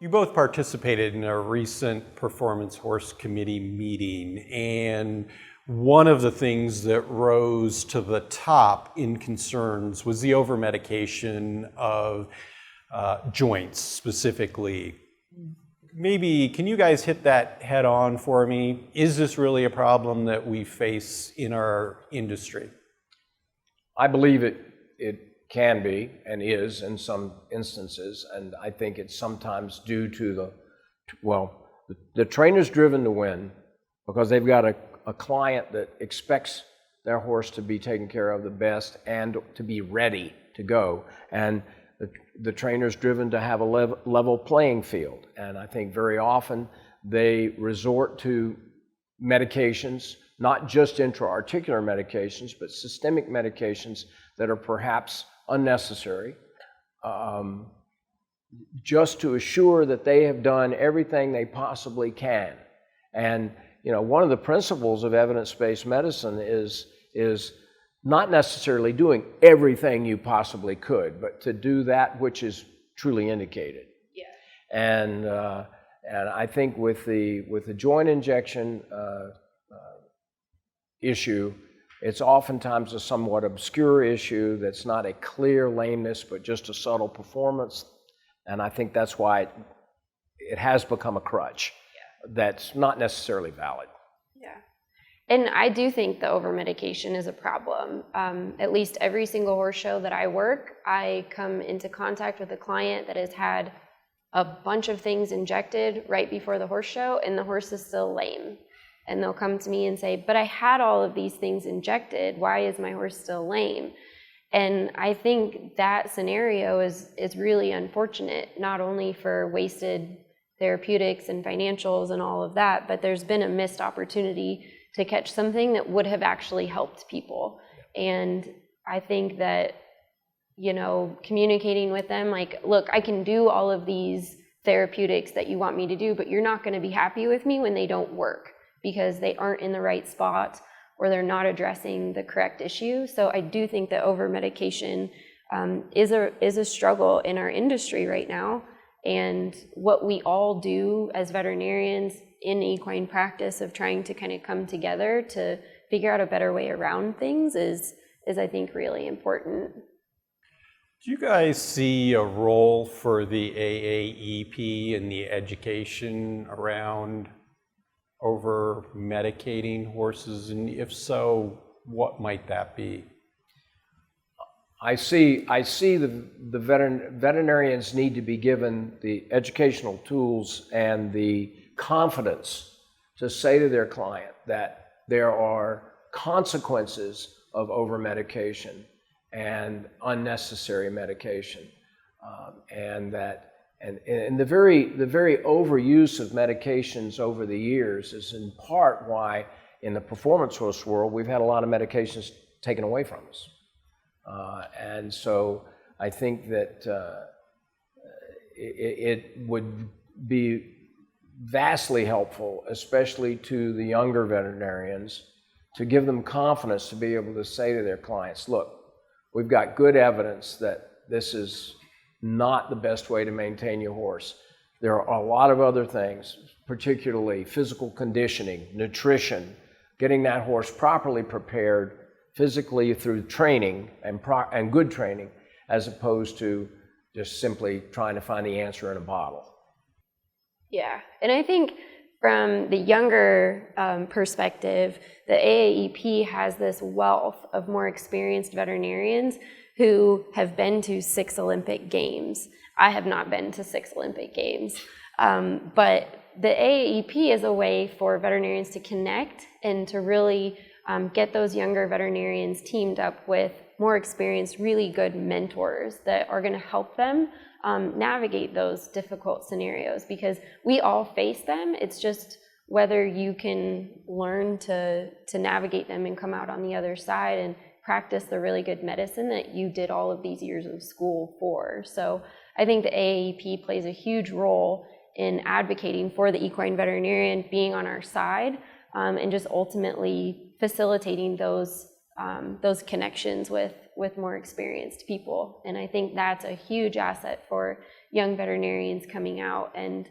You both participated in a recent Performance Horse Committee meeting, and one of the things that rose to the top in concerns was the over-medication of joints specifically. Maybe, can you guys hit that head on for me? Is this really a problem that we face in our industry? I believe it can be and is in some instances, and I think it's sometimes due to the trainer's driven to win because they've got a client that expects their horse to be taken care of the best and to be ready to go, and the trainer's driven to have a level playing field. And I think very often they resort to medications, not just intra-articular medications, but systemic medications that are perhaps unnecessary, just to assure that they have done everything they possibly can. And one of the principles of evidence-based medicine is not necessarily doing everything you possibly could, but to do that which is truly indicated. Yeah. And I think with the joint injection issue, it's oftentimes a somewhat obscure issue that's not a clear lameness, but just a subtle performance. And I think that's why it has become a crutch that's not necessarily valid. Yeah. And I do think the over-medication is a problem. At least every single horse show that I work, I come into contact with a client that has had a bunch of things injected right before the horse show, and the horse is still lame. And they'll come to me and say, but I had all of these things injected. Why is my horse still lame? And I think that scenario is really unfortunate, not only for wasted therapeutics and financials and all of that, but there's been a missed opportunity to catch something that would have actually helped people. And I think that, communicating with them, like, look, I can do all of these therapeutics that you want me to do, but you're not going to be happy with me when they don't work, because they aren't in the right spot or they're not addressing the correct issue. So I do think that over-medication is a struggle in our industry right now. And what we all do as veterinarians in equine practice of trying to kind of come together to figure out a better way around things is I think really important. Do you guys see a role for the AAEP in the education around over-medicating horses, and if so, what might that be? I see the veterinarians need to be given the educational tools and the confidence to say to their client that there are consequences of over-medication and unnecessary medication, and the very overuse of medications over the years is in part why in the performance horse world we've had a lot of medications taken away from us. And so I think that it would be vastly helpful, especially to the younger veterinarians, to give them confidence to be able to say to their clients, look, we've got good evidence that this is not the best way to maintain your horse. There are a lot of other things, particularly physical conditioning, nutrition, getting that horse properly prepared physically through training and good training, as opposed to just simply trying to find the answer in a bottle. Yeah, and I think from the younger perspective, the AAEP has this wealth of more experienced veterinarians who have been to 6 Olympic Games. I have not been to 6 Olympic Games, but the AAEP is a way for veterinarians to connect and to really get those younger veterinarians teamed up with more experienced, really good mentors that are going to help them navigate those difficult scenarios, because we all face them. It's just whether you can learn to navigate them and come out on the other side and practice the really good medicine that you did all of these years of school for. So I think the AAEP plays a huge role in advocating for the equine veterinarian being on our side, and just ultimately facilitating those connections with more experienced people. And I think that's a huge asset for young veterinarians coming out and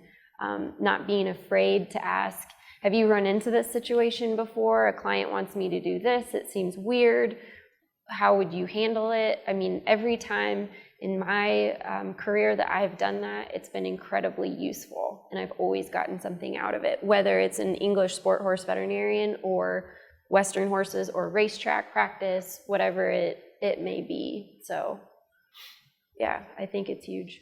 not being afraid to ask, have you run into this situation before? A client wants me to do this. It seems weird. How would you handle it? I mean, every time in my career that I've done that, it's been incredibly useful, and I've always gotten something out of it, whether it's an English sport horse veterinarian or Western horses or racetrack practice, whatever it may be. So yeah, I think it's huge.